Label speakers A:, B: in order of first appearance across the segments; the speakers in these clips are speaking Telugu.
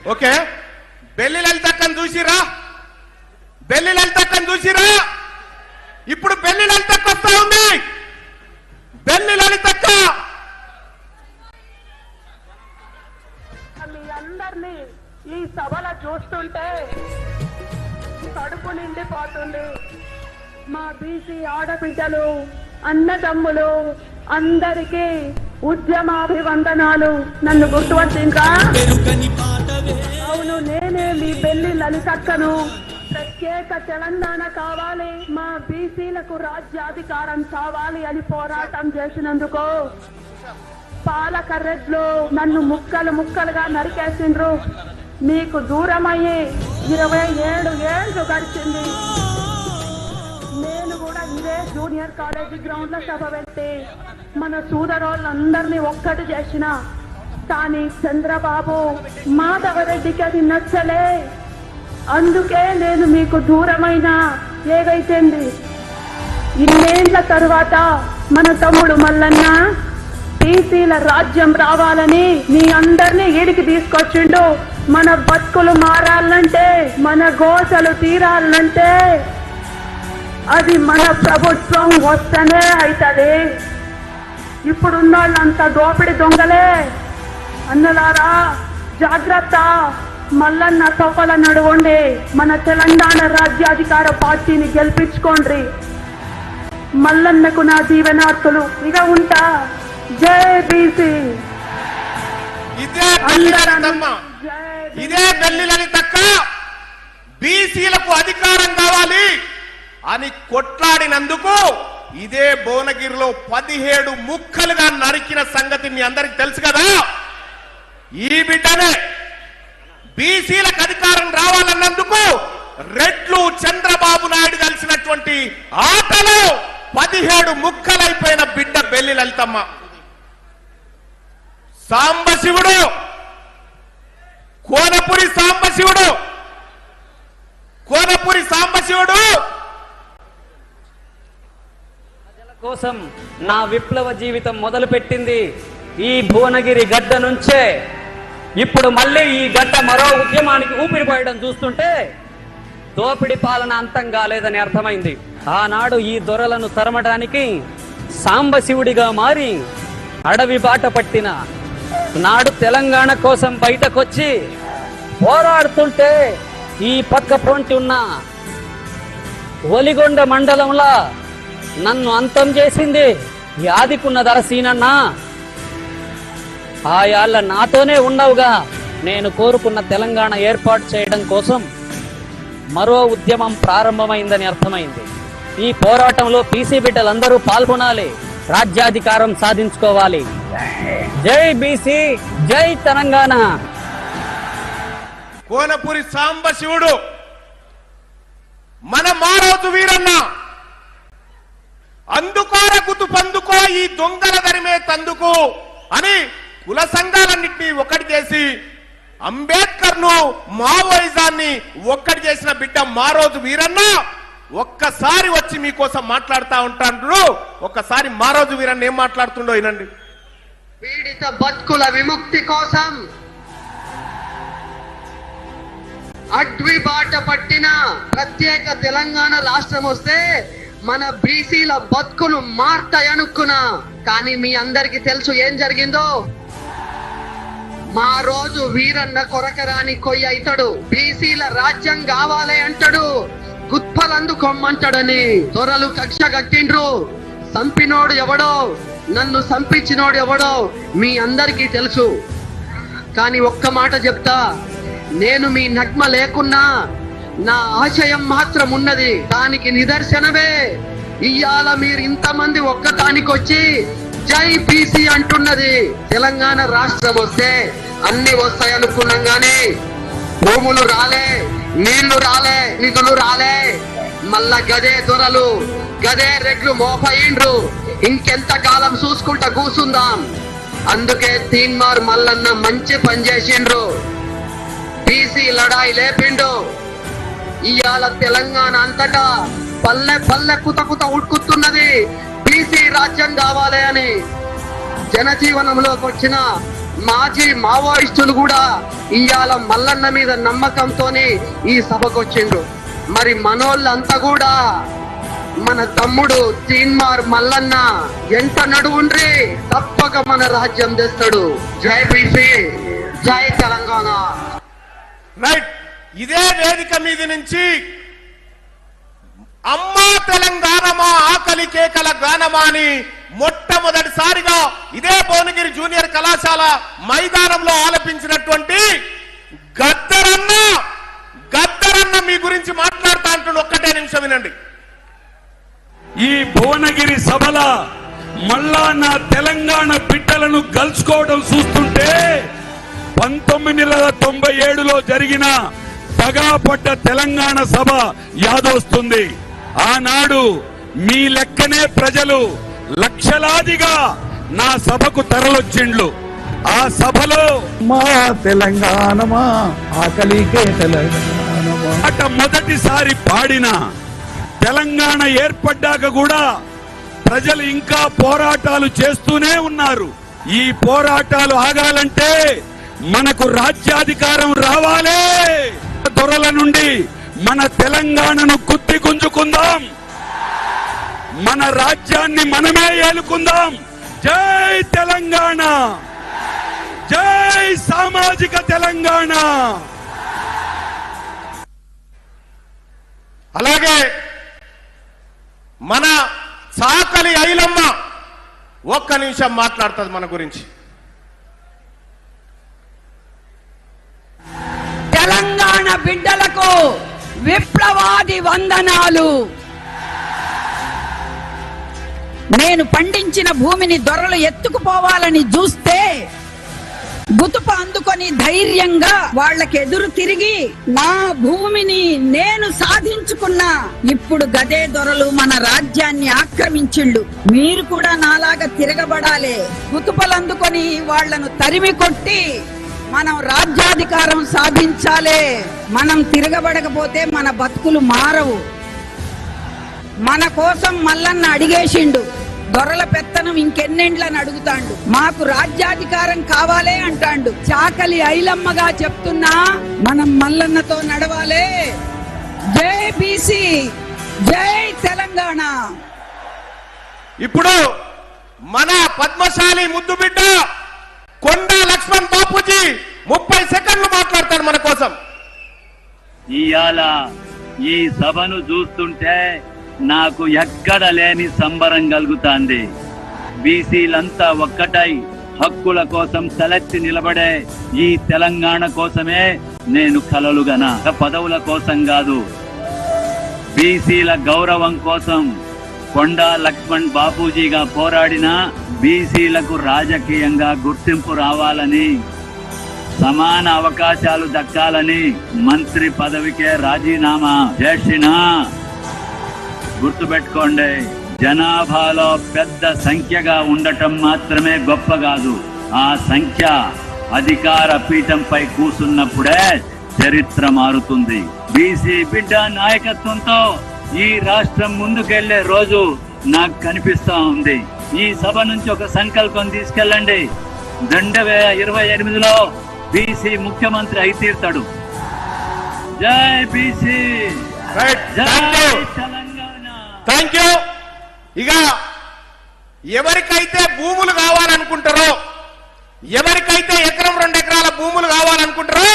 A: ఓకే, బెల్లి లలితక్కని చూసిరా? బెల్లి లలితక్కని చూసిరా? ఇప్పుడు బెల్లి లలితక్క వస్తా ఉంది. బెల్లి లలితక్క
B: మీ అందరినీ ఈ సభలో చూస్తుంటే కడుపు నిండిపోతుంది. మా బీసీ ఆడబిడ్డలు, అన్నదమ్ములు అందరికీ ఉద్యమాభివందనాలు. నన్ను గుర్తుపట్టిందా? అవును, నేనే మీ బెల్లి లలితక్కను. ప్రత్యేక తెలంగాణ కావాలి, మా బీసీలకు రాజ్యాధికారం కావాలి అని పోరాటం చేసినందుకు పాలక రెడ్లు నన్ను ముక్కలు ముక్కలుగా నరికేసిండ్రు. మీకు దూరమయ్యి 27 ఏళ్ళు గడిచింది. నేను కూడా ఇదే జూనియర్ కాలేజీ గ్రౌండ్ లో సభ పెట్టి మన సోదరులందరినీ ఒక్కటి చేసిన, కానీ చంద్రబాబు మాధవరెడ్డికి అది నచ్చలే. అందుకే నేను మీకు దూరమైన ఏదైతేంది. ఇన్నేళ్ల తరువాత మన తమ్ముడు మల్లన్న బీసీల రాజ్యం రావాలని మీ అందరినీ ఈడికి తీసుకొచ్చిండు. మన బతుకులు మారాలంటే, మన గోసలు తీరాలంటే అది మన ప్రభుత్వం వస్తేనే అవుతుంది. ఇప్పుడున్న వాళ్ళంతా దోపిడి దొంగలే. అన్నలారా జాగ్రత్త, మల్లన్న తోకల నడవండి, మన తెలంగాణ రాజ్యాధికార పార్టీని గెలిపించుకోండి. మల్లన్నకు నా దీవెనార్తులు. ఇక ఉంటా. జై బీసీ.
A: ఇదే బెల్లి లలితక్క బీసీలకు అధికారం కావాలి అని కొట్లాడినందుకు ఇదే భువనగిరిలో 17 ముక్కలుగా నరికిన సంగతి మీ అందరికి తెలుసు కదా. ఈ బిడ్డనే బీసీలకు అధికారం రావాలన్నందుకు రెడ్లు చంద్రబాబు నాయుడు కలిసినటువంటి ఆటలో 17 ముక్కలైపోయిన బిడ్డ బెల్లి లలితమ్మ. సాంబశివుడు, కోనపురి సాంబశివుడు, కోనపురి సాంబశివుడు
C: ప్రజల కోసం నా విప్లవ జీవితం మొదలుపెట్టింది ఈ భువనగిరి గడ్డ నుంచే. ఇప్పుడు మళ్ళీ ఈ గడ్డ మరో ఉద్యమానికి ఊపిరిపోయడం చూస్తుంటే దోపిడి పాలన అంతం కాలేదని అర్థమైంది. ఆనాడు ఈ దొరలను తరమడానికి సాంబశివుడిగా మారి అడవి బాట పట్టిన నాడు తెలంగాణ కోసం బయటకొచ్చి పోరాడుతుంటే ఈ పక్క పొంటి ఉన్న ఒలిగొండ మండలంలో నన్ను అంతం చేసింది యాదికున్న దరసీనన్న. ఆయాళ్ళ నాతోనే ఉండవుగా నేను కోరుకున్న తెలంగాణ ఏర్పాటు చేయడం కోసం మరో ఉద్యమం ప్రారంభమైందని అర్థమైంది. ఈ పోరాటంలో పీసీ బిడ్డలందరూ పాల్గొనాలి, రాజ్యాధికారం సాధించుకోవాలి. జై బీసీ, జై తెలంగాణ.
A: కోనపురి సాంబశివుడు, మన మారోజు వీరన్న, అందుకోర గుతు పందుకో ఈ దొంగల దరిమే తందుకు అని కుల సంఘాలన్నింటినీ ఒక్కటి చేసి అంబేద్కర్ ను, మావోయిజాన్ని ఒక్కటి చేసిన బిడ్డ మారోజు వీరన్న ఒక్కసారి వచ్చి మీకోసం మాట్లాడుతూ ఉంటాడు. ఒక్కసారి మారోజు వీరన్న ఏం మాట్లాడుతుండో వినండి.
D: పీడిత బతుకుల విముక్తి కోసం అడ్వి బాట పట్టిన ప్రత్యేక తెలంగాణ రాష్ట్రం వస్తే మన బీసీల బతుకులు మారుతాయనుకున్నా, కానీ మీ అందరికి తెలుసు ఏం జరిగిందో. మా రోజు వీరన్న కొరకరాని కొయ్య ఇతడు బీసీల రాజ్యం కావాలి అంటాడు, గుత్పలందుకొమ్మంటాడని దొరలు కక్ష కట్టిండ్రు. సంపినోడు ఎవడో, నన్ను సంపించినోడు ఎవడో మీ అందరికీ తెలుసు. కానీ ఒక్క మాట చెప్తా, నేను మీ నగ్మ లేకున్నా నా ఆశయం మాత్రం ఉన్నది. దానికి నిదర్శనమే ఇవాళ మీరు ఇంతమంది ఒక్కదానికొచ్చి జై బీసీ అంటున్నది. తెలంగాణ రాష్ట్రం వస్తే అన్ని వస్తాయి అనుకున్నాం, గానీ భూములు రాలే, నీళ్లు రాలే, నిధులు రాలే. మళ్ళా గదే దొరలు, గదే రెడ్లు మోపయిండ్రు. ఇంకెంత కాలం చూసుకుంటా కూసుందాం. అందుకే తీన్మార్ మల్లన్న మంచి పని చేసిండ్రు, బీసీ లడాయి లేపిండు. ఇవాళ తెలంగాణ అంతటా పల్లె పల్లె కుత కుత ఉడుకుతున్నది బీసీ రాజ్యం కావాలి అని. జనజీవనంలోకి వచ్చిన మాజీ మావోయిస్టులు కూడా ఇవాళ మల్లన్న మీద నమ్మకంతోనే ఈ సభకు వచ్చిండ్రు. మరి మనోళ్ళంతా కూడా మన తమ్ముడు తీన్మార్ మల్లన్న ఎంత నడువుండ్రి తప్పక మన రాజ్యం తెస్తాడు. జై బీసీ, జై తెలంగాణ.
A: రైట్. ఇదే వేదిక మీద నుంచి అమ్మా తెలంగాణమా ఆకలి కేకల గానమా అని మొట్టమొదటిసారిగా ఇదే భువనగిరి జూనియర్ కళాశాల మైదానంలో ఆలపించినటువంటి గద్దరన్న మీ గురించి మాట్లాడుతా అంటున్న ఒక్కటే నిమిషం వినండి.
E: ఈ భువనగిరి సభల మళ్ళా నా తెలంగాణ బిడ్డలను గెలుచుకోవడం చూస్తుంటే 1997లో జరిగిన పగాపడ్డ తెలంగాణ సభ యాదొస్తుంది. ఆనాడు మీ లెక్కనే ప్రజలు లక్షలాదిగా నా సభకు తరలొచ్చిండ్లు. ఆ సభలో
F: మా తెలంగాణమా ఆకలికే తెలంగాణమా
E: అట మొదటిసారి పాడిన తెలంగాణ ఏర్పడ్డాక కూడా ప్రజలు ఇంకా పోరాటాలు చేస్తూనే ఉన్నారు. ఈ పోరాటాలు ఆగాలంటే మనకు రాజ్యాధికారం రావాలే. దొరల నుండి మన తెలంగాణను కుత్తి గుంజుకుందాం, మన రాజ్యాన్ని మనమే ఏలుకుందాం. జై తెలంగాణ, జై సామాజిక తెలంగాణ.
A: అలాగే మన చాకలి ఐలమ్మ ఒక్క నిమిషం మాట్లాడుతుంది మన గురించి.
G: తెలంగాణ బిడ్డలకు విప్లవాది వందనాలు. నేను పండించిన భూమిని దొరలు ఎత్తుకుపోవాలని చూస్తే గుతుప అందుకొని ధైర్యంగా వాళ్ళకి ఎదురు తిరిగి నా భూమిని నేను సాధించుకున్నా. ఇప్పుడు గదే దొరలు మన రాజ్యాన్ని ఆక్రమించిళ్ళు. మీరు కూడా నాలాగా తిరగబడాలి. గుతుపలు అందుకొని వాళ్లను తరిమి కొట్టి మనం రాజ్యాధికారం సాధించాలి. మనం తిరగబడకపోతే మన బతుకులు మారవు. మన కోసం మల్లన్న అడిగేసిండు. దొరల పెత్తనం ఇంకెన్నెండ్లని అడుగుతాండు. మాకు రాజ్యాధికారం కావాలే అంటాండు. చాకలి ఐలమ్మగా చెప్తున్నా, మనం మల్లన్నతో నడవాలే. జై బీసీ, జై తెలంగాణ.
A: ఇప్పుడు మన పద్మశాలి ముద్దు బిడ్డ కొండా లక్ష్మణ్ బాపూజీ 30 సెకండ్లు మాట్లాడతారు మన కోసం.
H: ఇయాల ఈ సభను చూస్తుంటే నాకు ఎక్కడ లేని సంబరం కలుగుతాంది. బీసీలంతా ఒక్కటై హక్కుల కోసం తలెత్తి నిలబడే ఈ తెలంగాణ కోసమే నేను కలలుగన. పదవుల కోసం కాదు, బీసీల గౌరవం కోసం కొండా లక్ష్మణ్ బాపూజీగా పోరాడిన బీసీలకు రాజకీయంగా గుర్తింపు రావాలని, సమాన అవకాశాలు దక్కాలని మంత్రి పదవికే రాజీనామా చేసిన. గుర్తుపెట్టుకోండి, జనాభాలో పెద్ద సంఖ్యగా ఉండటం మాత్రమే గొప్ప కాదు. ఆ సంఖ్య అధికార పీఠంపై కూసున్నప్పుడే చరిత్ర మారుతుంది. బీసీ బిడ్డ నాయకత్వంతో ఈ రాష్ట్రం ముందుకెళ్లే రోజు నాకు కనిపిస్తా ఉంది. ఈ సభ నుంచి ఒక సంకల్పం తీసుకెళ్ళండి. 2028లో బీసీ ముఖ్యమంత్రి అయి తీరుతాడు. జై బీసీ, జై తెలంగాణ.
A: Thank you. ఇక ఎవరికైతే భూములు కావాలనుకుంటారో, ఎవరికైతే ఎకరం 2 ఎకరాల భూములు కావాలనుకుంటారో,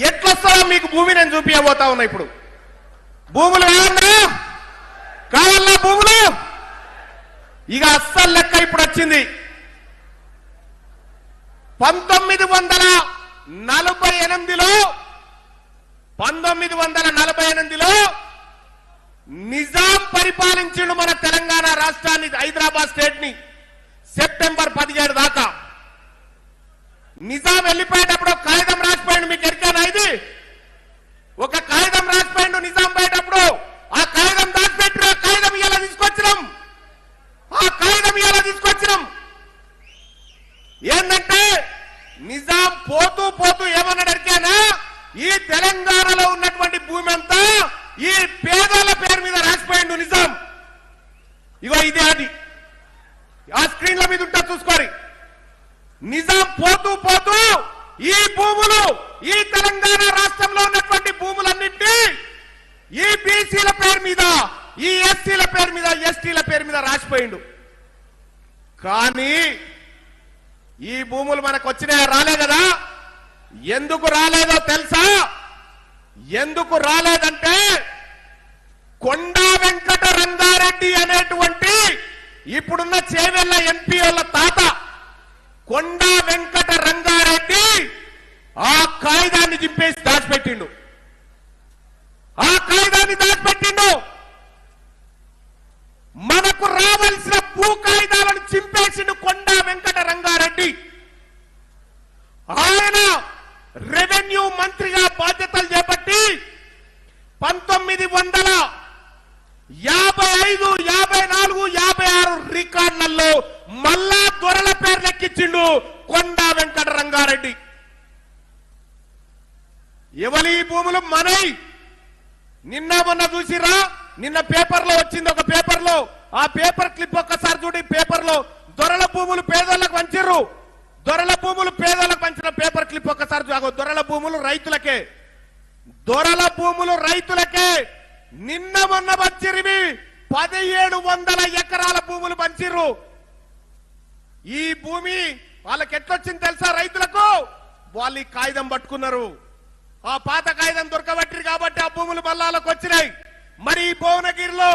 A: ఎట్లొస్తారో మీకు భూమి నేను చూపించబోతా ఉన్నా. ఇప్పుడు భూములు కావాలా భూములు? ఇక అస్సలు లెక్క ఇప్పుడు వచ్చింది. 1948లో నిజాం పరిపాలించిండు మన తెలంగాణ రాష్ట్రాన్ని, హైదరాబాద్ స్టేట్ ని. సెప్టెంబర్ 17 దాకా నిజాం వెళ్ళిపోయేటప్పుడు కాగితం రాసిపోయిండు. మీకు ఎరికేనా ఇది? ఒక కాగితం రాసిపోయిండు నిజాం పోయేటప్పుడు. ఆ కాగితం దాచిపెట్టి ఆ కాగితం ఇలా తీసుకొచ్చినాం. ఏంటంటే నిజాం పోతూ పోతూ ఏమన్నాడు ఎరికేనా? ఈ తెలంగాణలో ఉన్నటువంటి భూమి అంతా ఈ పేదల పేరు మీద రాసిపోయిండు నిజాం. ఇగో ఇదే అది, ఆ స్క్రీన్ల మీద ఉంటా చూసుకోరి. నిజాం పోతూ తెలంగాణ రాష్ట్రంలో ఉన్నటువంటి భూములన్నింటినీ ఈ బీసీల పేరు మీద, ఈ ఎస్సీల పేరు మీద, ఎస్టీల పేరు మీద రాసిపోయిండు. కానీ ఈ భూములు మనకు వచ్చినాయా? రాలే కదా. ఎందుకు రాలేదో తెలుసా? ఎందుకు రాలేదంటే కొండా వెంకట రంగారెడ్డి అనేటువంటి ఇప్పుడున్న చేవెళ్ల ఎంపీ వాళ్ళ తాత కొండా వెంకట రంగారెడ్డి ఆ కాయిదాన్ని చింపేసి దాచిపెట్టిండు. ఆ కాయిదాన్ని దాచిపెట్టిండు. మనకు రావాల్సిన భూ కాయిదాలను చింపేసిండు కొండా వెంకట రంగారెడ్డి. ఆయన రెవెన్యూ మంత్రిగా బాధ్యతలు చేపట్టి 1955, 54, 56 రికార్డులలో మళ్ళా దొరల పేరు లెక్కించిండు కొండా వెంకట రంగారెడ్డి. ఎవరి భూములు మనై? నిన్న మొన్న చూసిరా? నిన్న పేపర్లో వచ్చింది, ఒక పేపర్లో. ఆ పేపర్ క్లిప్ ఒక్కసారి చూడి. పేపర్లో దొరల భూములు పేదోళ్ళకు పంచిర్రు. దొరల భూములు పేదోళ్ళకు పంచిన పేపర్ క్లిప్ ఒక్కసారి చూగో. దొరల భూములు రైతులకే, దొరల భూములు రైతులకే. నిన్న మొన్న పంచిరివి 1700 ఎకరాల భూములు పంచిర్రు. ఈ భూమి వాళ్ళకి ఎట్లొచ్చింది తెలుసా? రైతులకు వాళ్ళు ఈ కాగితం పట్టుకున్నారు. ఆ పాత కాగితం దొరకబట్టిరు కాబట్టి ఆ భూములు మళ్ళాలకు వచ్చినాయి. మరి ఈ భువనగిరిలో